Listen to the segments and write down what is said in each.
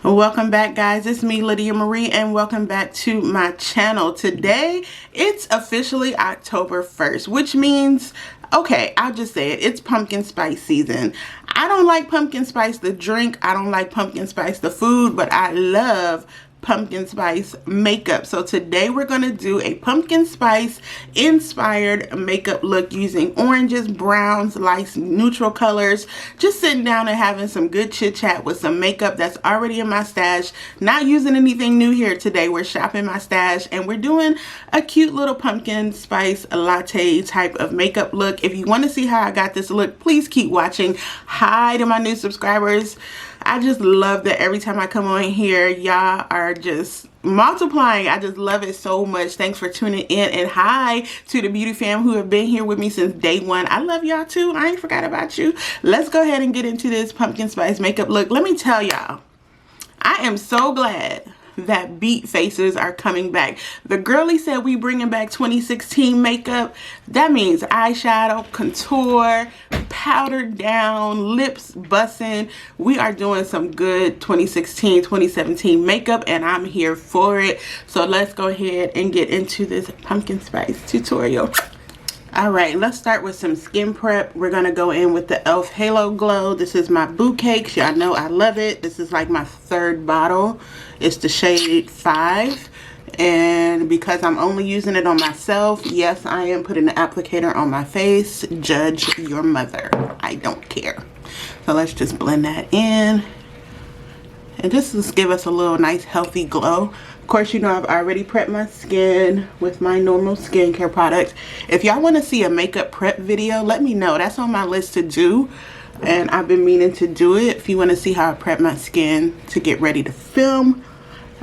Welcome back, guys. It's me, Lydia Marie, and welcome back to my channel. Today it's officially October 1st, which means, okay, I'll just say it's pumpkin spice season. I don't like pumpkin spice the drink, I don't like pumpkin spice the food, but I love pumpkin spice makeup. So today we're going to do a pumpkin spice inspired makeup look using oranges, browns, light neutral colors. Just sitting down and having some good chit chat with some makeup that's already in my stash. Not using anything new here today. We're shopping my stash and we're doing a cute little pumpkin spice latte type of makeup look. If you want to see how I got this look, please keep watching. Hi to my new subscribers. I just love that every time I come on here, y'all are just multiplying. I just love it so much. Thanks for tuning in, and hi to the beauty fam who have been here with me since day one. I love y'all too. I ain't forgot about you. Let's go ahead and get into this pumpkin spice makeup look. Let me tell y'all, I am so glad that beat faces are coming back. The girlie said we bringing back 2016 makeup. That means eyeshadow, contour, powdered down, lips bussin'. We are doing some good 2016, 2017 makeup, and I'm here for it. So let's go ahead and get into this pumpkin spice tutorial. Alright, let's start with some skin prep. We're going to go in with the e.l.f. Halo Glow. This is my Boo Cakes. Y'all know I love it. This is like my third bottle. It's the shade 5. And because I'm only using it on myself, yes, I am putting the applicator on my face. Judge your mother. I don't care. So let's just blend that in. And just to give us a little nice healthy glow. Of course, you know I've already prepped my skin with my normal skincare products. If y'all want to see a makeup prep video, let me know. That's on my list to do. And I've been meaning to do it. If you want to see how I prep my skin to get ready to film,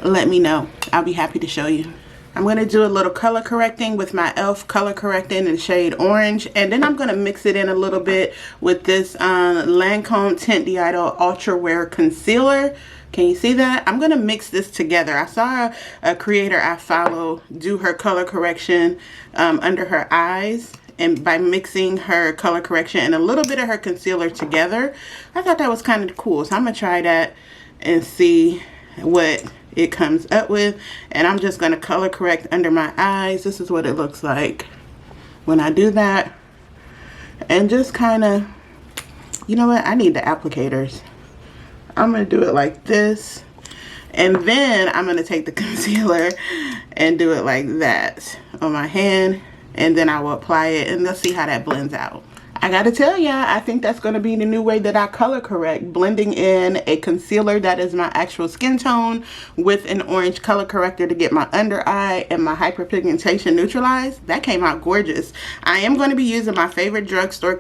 let me know. I'll be happy to show you. I'm going to do a little color correcting with my e.l.f. color correcting in the shade orange. And then I'm going to mix it in a little bit with this Lancome Tint D'Idol Ultra Wear Concealer. Can you see that? I'm going to mix this together. I saw a creator I follow do her color correction under her eyes. And by mixing her color correction and a little bit of her concealer together, I thought that was kind of cool. So I'm going to try that and see what it comes up with. And I'm just going to color correct under my eyes. This is what it looks like when I do that. And just kind of, you know what? I need the applicators. I'm going to do it like this. And then I'm going to take the concealer and do it like that on my hand. And then I will apply it and let's see how that blends out. I gotta tell ya, I think that's gonna be the new way that I color correct. Blending in a concealer that is my actual skin tone with an orange color corrector to get my under eye and my hyperpigmentation neutralized. That came out gorgeous. I am going to be using my favorite drugstore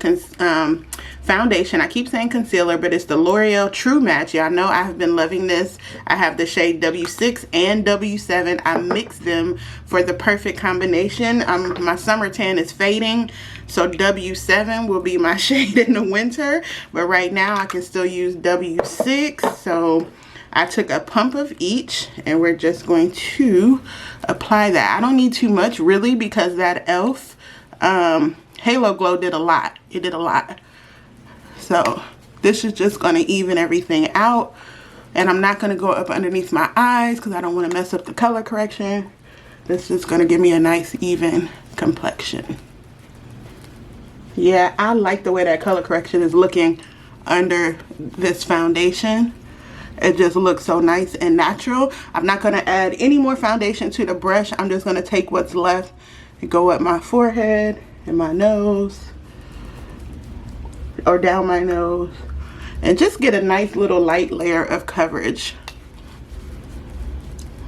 foundation. I keep saying concealer, but it's the L'Oreal True Match. Y'all know I have been loving this. I have the shade W6 and W7. I mix them for the perfect combination. My summer tan is fading, so W7 will be my shade in the winter, but right now I can still use W6. So I took a pump of each and we're just going to apply that. I don't need too much really because that e.l.f. Halo Glow did a lot. It did a lot. So this is just going to even everything out, and I'm not going to go up underneath my eyes because I don't want to mess up the color correction. This is going to give me a nice even complexion. Yeah, I like the way that color correction is looking under this foundation. It just looks so nice and natural. I'm not going to add any more foundation to the brush. I'm just going to take what's left and go up my forehead and my nose, or down my nose, and just get a nice little light layer of coverage.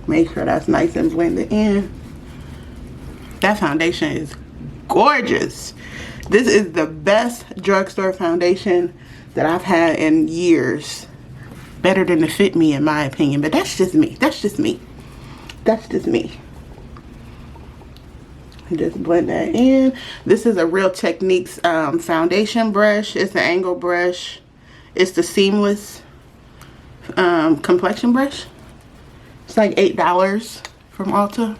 Make sure that's nice and blended in. That foundation is gorgeous. This is the best drugstore foundation that I've had in years. Better than the Fit Me in my opinion, but that's just me. That's just me. That's just me. Just blend that in. This is a Real Techniques foundation brush. It's the angle brush. It's the seamless complexion brush. It's like $8 from Ulta.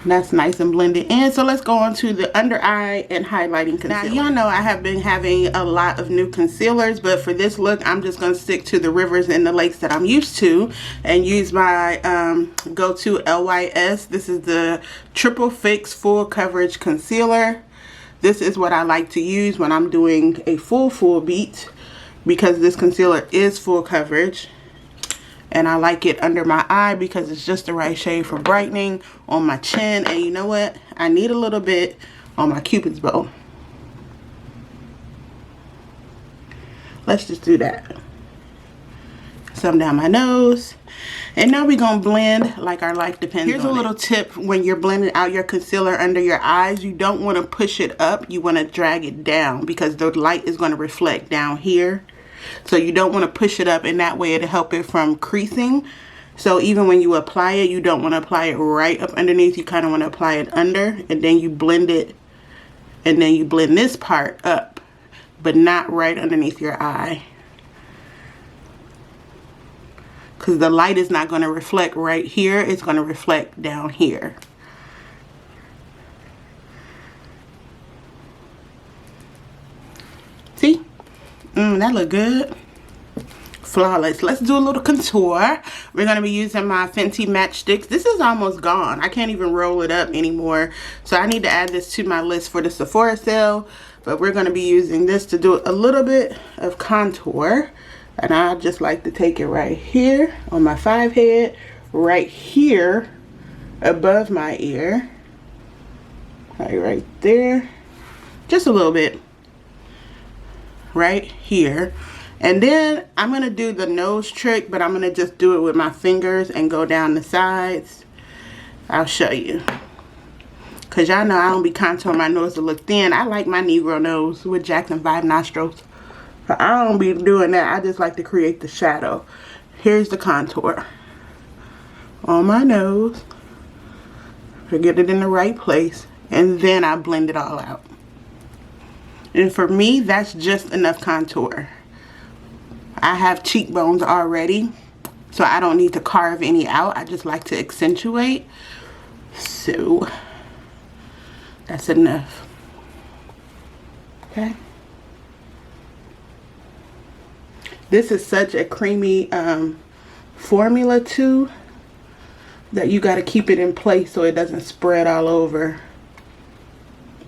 That's nice and blended in. So let's go on to the under eye and highlighting concealer. Now, y'all know I have been having a lot of new concealers, but for this look, I'm just going to stick to the rivers and the lakes that I'm used to and use my go-to LYS. This is the Triple Fix Full Coverage Concealer. This is what I like to use when I'm doing a full beat, because this concealer is full coverage. And I like it under my eye because it's just the right shade for brightening, on my chin. And you know what? I need a little bit on my Cupid's bow. Let's just do that. Some down my nose. And now we're going to blend like our life depends on it. Here's a little tip when you're blending out your concealer under your eyes. You don't want to push it up. You want to drag it down because the light is going to reflect down here. So you don't want to push it up, and that way it'll help it from creasing. So even when you apply it, you don't want to apply it right up underneath. You kind of want to apply it under, and then you blend it, and then you blend this part up, but not right underneath your eye. Because the light is not going to reflect right here. It's going to reflect down here. See? That look good. Flawless. Let's do a little contour. We're going to be using my Fenty Matchsticks. This is almost gone. I can't even roll it up anymore. So I need to add this to my list for the Sephora sale. But we're going to be using this to do a little bit of contour. And I just like to take it right here on my 5 head. Right here above my ear. Right there. Just a little bit. Right here. And then I'm going to do the nose trick, but I'm going to just do it with my fingers and go down the sides. I'll show you. Because y'all know I don't be contouring my nose to look thin. I like my Negro nose with Jackson 5 nostrils. But I don't be doing that. I just like to create the shadow. Here's the contour. On my nose. Get it in the right place. And then I blend it all out. And for me, that's just enough contour. I have cheekbones already, so I don't need to carve any out. I just like to accentuate. So, that's enough. Okay. This is such a creamy formula too, that you got to keep it in place so it doesn't spread all over.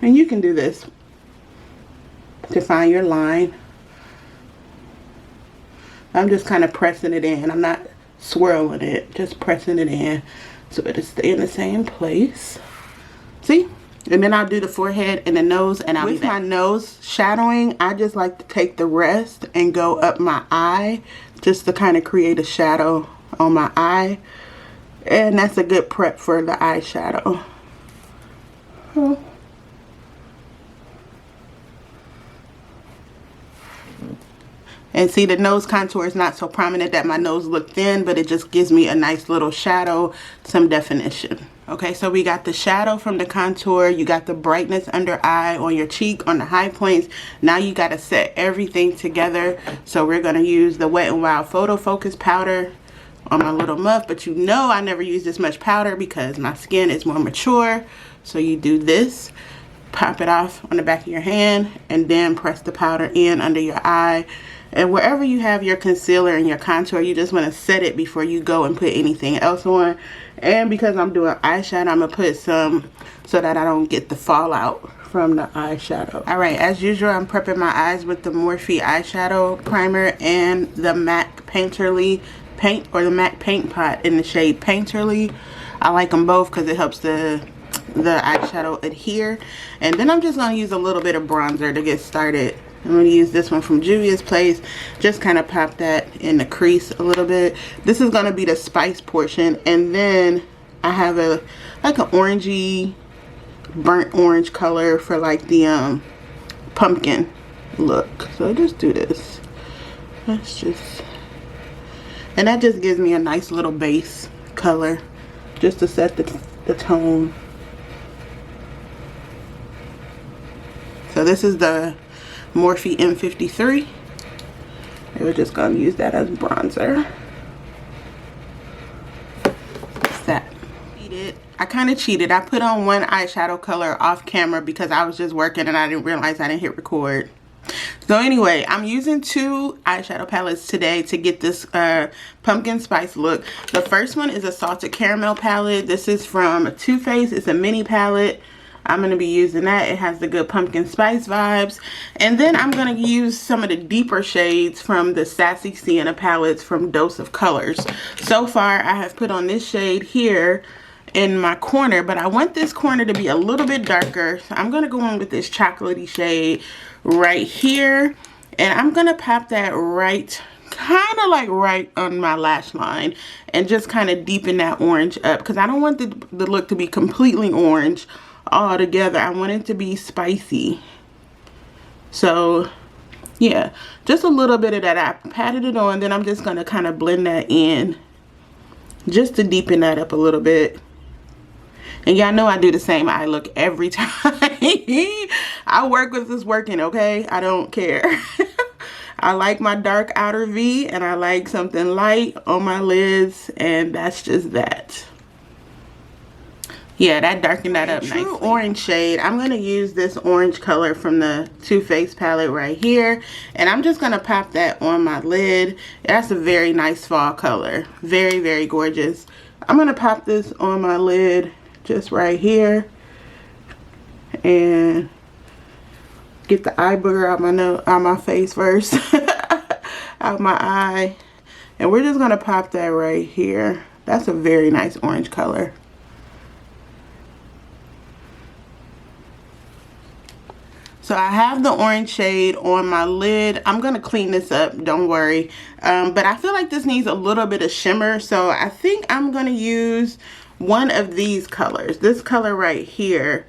And you can do this to find your line. I'm just kind of pressing it in. I'm not swirling it, just pressing it in so it'll stay in the same place. See? And then I'll do the forehead and the nose, and I'll with my nose shadowing, I just like to take the rest and go up my eye just to kind of create a shadow on my eye. And that's a good prep for the eyeshadow. Oh. And see, the nose contour is not so prominent that my nose look thin, but it just gives me a nice little shadow, some definition. Okay, so we got the shadow from the contour. You got the brightness under eye on your cheek, on the high points. Now you got to set everything together. So we're going to use the Wet n Wild Photo Focus powder on my little muff. But you know I never use this much powder because my skin is more mature. So you do this. Pop it off on the back of your hand and then press the powder in under your eye. And wherever you have your concealer and your contour, you just want to set it before you go and put anything else on. And because I'm doing eyeshadow, I'm going to put some so that I don't get the fallout from the eyeshadow. Alright, as usual, I'm prepping my eyes with the Morphe eyeshadow primer and the MAC Painterly paint, or the MAC Paint Pot in the shade Painterly. I like them both because it helps the eyeshadow adhere. And then I'm just going to use a little bit of bronzer to get started. I'm going to use this one from Juvia's Place. Just kind of pop that in the crease a little bit. This is going to be the spice portion. And then I have a like an orangey, burnt orange color for like the pumpkin look. So just do this. Let's just... And that just gives me a nice little base color. Just to set the tone. So this is the Morphe M53. We're just going to use that as bronzer. cheated. I put on one eyeshadow color off camera because I was just working and I didn't realize I didn't hit record. So anyway, I'm using two eyeshadow palettes today to get this pumpkin spice look. The first one is a salted caramel palette. This is from Too Faced. It's a mini palette. I'm going to be using that. It has the good pumpkin spice vibes. And then I'm going to use some of the deeper shades from the Sassy Sienna palettes from Dose of Colors. So far, I have put on this shade here in my corner, but I want this corner to be a little bit darker. So I'm going to go in with this chocolatey shade right here. And I'm going to pop that right, kind of like right on my lash line. And just kind of deepen that orange up. Because I don't want the look to be completely orange all together. I want it to be spicy. So yeah, just a little bit of that. I patted it on, then I'm just going to kind of blend that in just to deepen that up a little bit. And y'all know I do the same eye look every time. I work with this working, okay? I don't care. I like my dark outer V, and I like something light on my lids, and that's just that. Yeah, that darkened that up nicely. True orange shade. I'm going to use this orange color from the Too Faced palette right here. And I'm just going to pop that on my lid. That's a very nice fall color. Very, very gorgeous. I'm going to pop this on my lid just right here. And get the eye booger out my face first. Out my eye. And we're just going to pop that right here. That's a very nice orange color. So I have the orange shade on my lid. I'm going to clean this up, don't worry. But I feel like this needs a little bit of shimmer. So I think I'm going to use one of these colors. This color right here.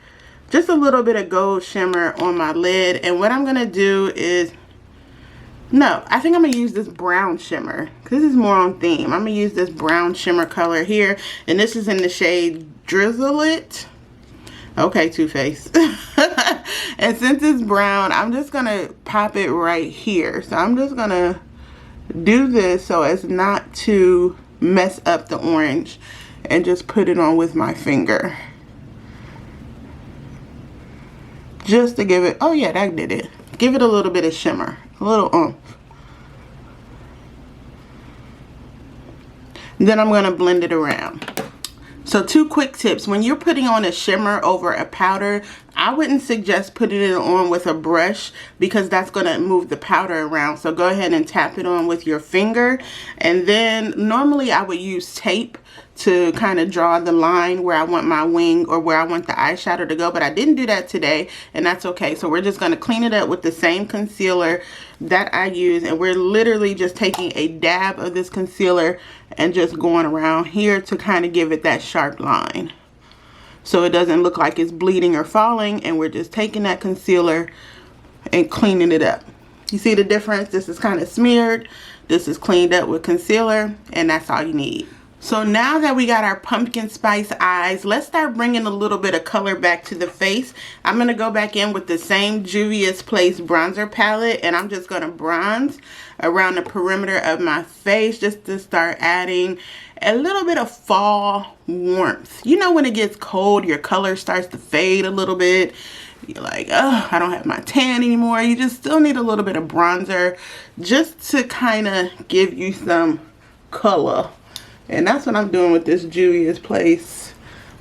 Just a little bit of gold shimmer on my lid. And what I'm going to do is... No, I think I'm going to use this brown shimmer. Because this is more on theme. I'm going to use this brown shimmer color here. And this is in the shade Drizzle It. Okay, Too Faced. And since it's brown, I'm just going to pop it right here. So I'm just going to do this so as not to mess up the orange. And just put it on with my finger. Just to give it, oh yeah, that did it. Give it a little bit of shimmer. A little oomph. Then I'm going to blend it around. So 2 quick tips. When you're putting on a shimmer over a powder, I wouldn't suggest putting it on with a brush because that's going to move the powder around. So go ahead and tap it on with your finger. And then normally I would use tape to kind of draw the line where I want my wing or where I want the eyeshadow to go. But I didn't do that today, and that's okay. So we're just going to clean it up with the same concealer that I use. And we're literally just taking a dab of this concealer and just going around here to kind of give it that sharp line. So it doesn't look like it's bleeding or falling. And we're just taking that concealer and cleaning it up. You see the difference? This is kind of smeared. This is cleaned up with concealer. And that's all you need. So now that we got our pumpkin spice eyes, let's start bringing a little bit of color back to the face. I'm going to go back in with the same Juvia's Place bronzer palette, and I'm just going to bronze around the perimeter of my face just to start adding a little bit of fall warmth. You know, when it gets cold, your color starts to fade a little bit. You're like, oh, I don't have my tan anymore. You just still need a little bit of bronzer just to kind of give you some color. And that's what I'm doing with this Juvia's Place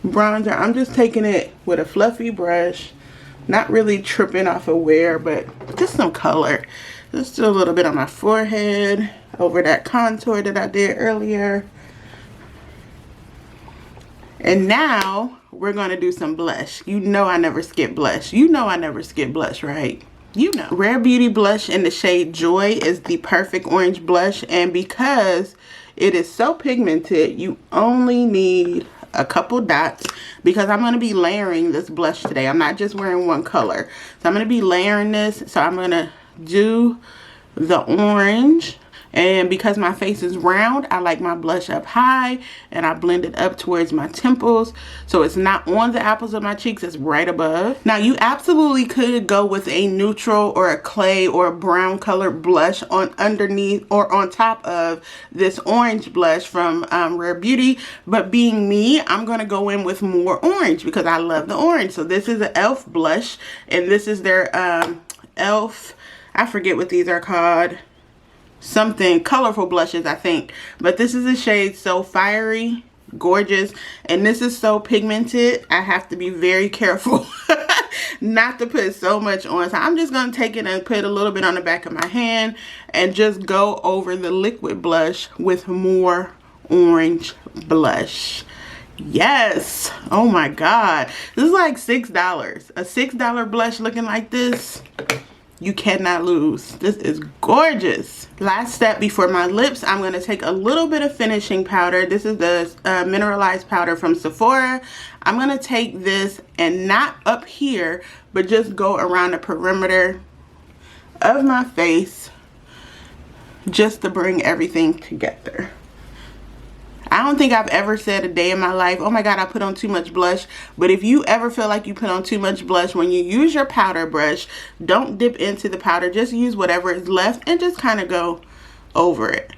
bronzer. I'm just taking it with a fluffy brush. Not really tripping off of wear, but just some color. Just do a little bit on my forehead. Over that contour that I did earlier. And now we're going to do some blush. You know I never skip blush. You know I never skip blush, right? You know. Rare Beauty blush in the shade Joy is the perfect orange blush. And because it is so pigmented, you only need a couple dots because I'm going to be layering this blush today. I'm not just wearing one color. So I'm going to be layering this. So I'm going to do the orange. And because my face is round, I like my blush up high, and I blend it up towards my temples. So it's not on the apples of my cheeks, it's right above. Now you absolutely could go with a neutral or a clay or a brown colored blush on underneath or on top of this orange blush from Rare Beauty. But being me, I'm going to go in with more orange because I love the orange. So this is an e.l.f. blush, and this is their e.l.f. I forget what these are called. Something colorful blushes, I think, but this is a shade So Fiery, gorgeous, and this is so pigmented. I have to be very careful not to put so much on. So I'm just going to take it and put a little bit on the back of my hand and just go over the liquid blush with more orange blush. Yes, oh my god, this is like $6. A $6 blush looking like this, you cannot lose. This is gorgeous. Last step before my lips, I'm going to take a little bit of finishing powder. This is the mineralized powder from Sephora. I'm going to take this and not up here, but just go around the perimeter of my face just to bring everything together. I don't think I've ever said a day in my life, oh my god, I put on too much blush. But if you ever feel like you put on too much blush, when you use your powder brush, don't dip into the powder. Just use whatever is left and just kind of go over it.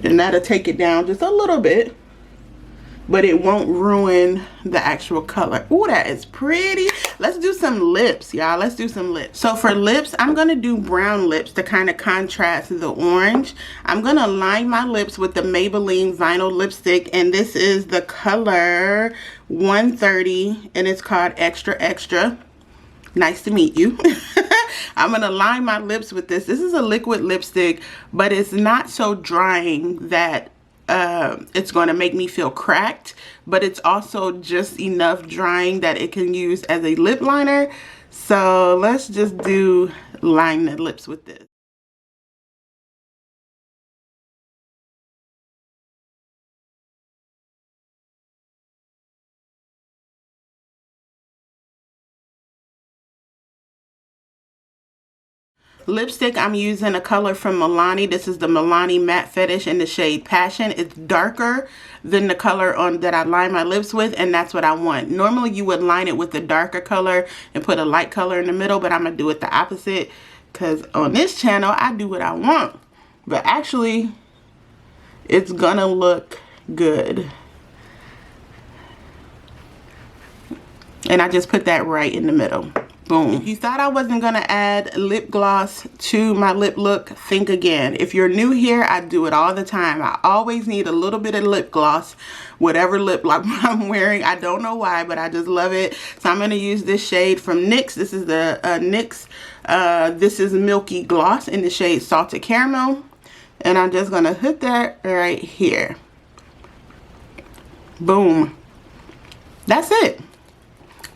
And that'll take it down just a little bit, but it won't ruin the actual color. Ooh, that is pretty. Let's do some lips, y'all. Let's do some lips. So for lips, I'm gonna do brown lips to kind of contrast the orange. I'm gonna line my lips with the Maybelline Vinyl Lipstick, and this is the color 130, and it's called Extra Extra. Nice to meet you. I'm gonna line my lips with this. This is a liquid lipstick, but it's not so drying that it's going to make me feel cracked, but it's also just enough drying that it can use as a lip liner. So let's just line the lips with this. Lipstick, I'm using a color from Milani. This is the Milani Matte Fetish in the shade Passion. It's darker than the color that I line my lips with, and that's what I want. Normally you would line it with a darker color and put a light color in the middle, but I'm gonna do it the opposite because on this channel I do what I want. But actually it's gonna look good. And I just put that right in the middle. Boom. If you thought I wasn't gonna add lip gloss to my lip look, think again. If you're new here, I do it all the time. I always need a little bit of lip gloss, whatever lip look I'm wearing. I don't know why, but I just love it. So I'm gonna use this shade from NYX. This is the NYX, this is Milky Gloss in the shade Salted Caramel. And I'm just gonna hit that right here. Boom. That's it.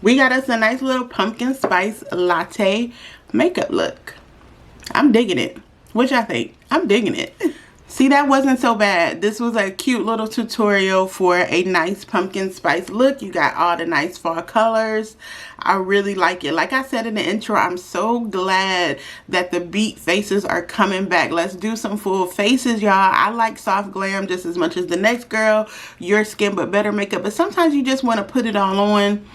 We got us a nice little pumpkin spice latte makeup look. I'm digging it. What y'all think? I'm digging it. See, that wasn't so bad. This was a cute little tutorial for a nice pumpkin spice look. You got all the nice fall colors. I really like it. Like I said in the intro, I'm so glad that the beat faces are coming back. Let's do some full faces, y'all. I like soft glam just as much as the next girl. Your Skin But Better makeup. But sometimes you just want to put it all on.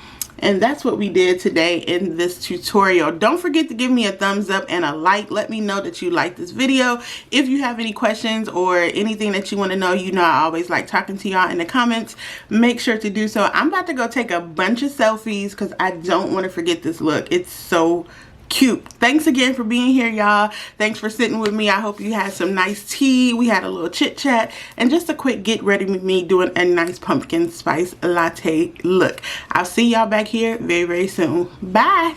And that's what we did today in this tutorial. Don't forget to give me a thumbs up and a like. Let me know that you like this video. If you have any questions or anything that you want to know, you know I always like talking to y'all in the comments. Make sure to do so. I'm about to go take a bunch of selfies because I don't want to forget this look. It's so cute. Thanks again for being here, y'all. Thanks for sitting with me. I hope you had some nice tea. We had a little chit chat and just a quick get ready with me doing a nice pumpkin spice latte look. I'll see y'all back here very, very soon. Bye.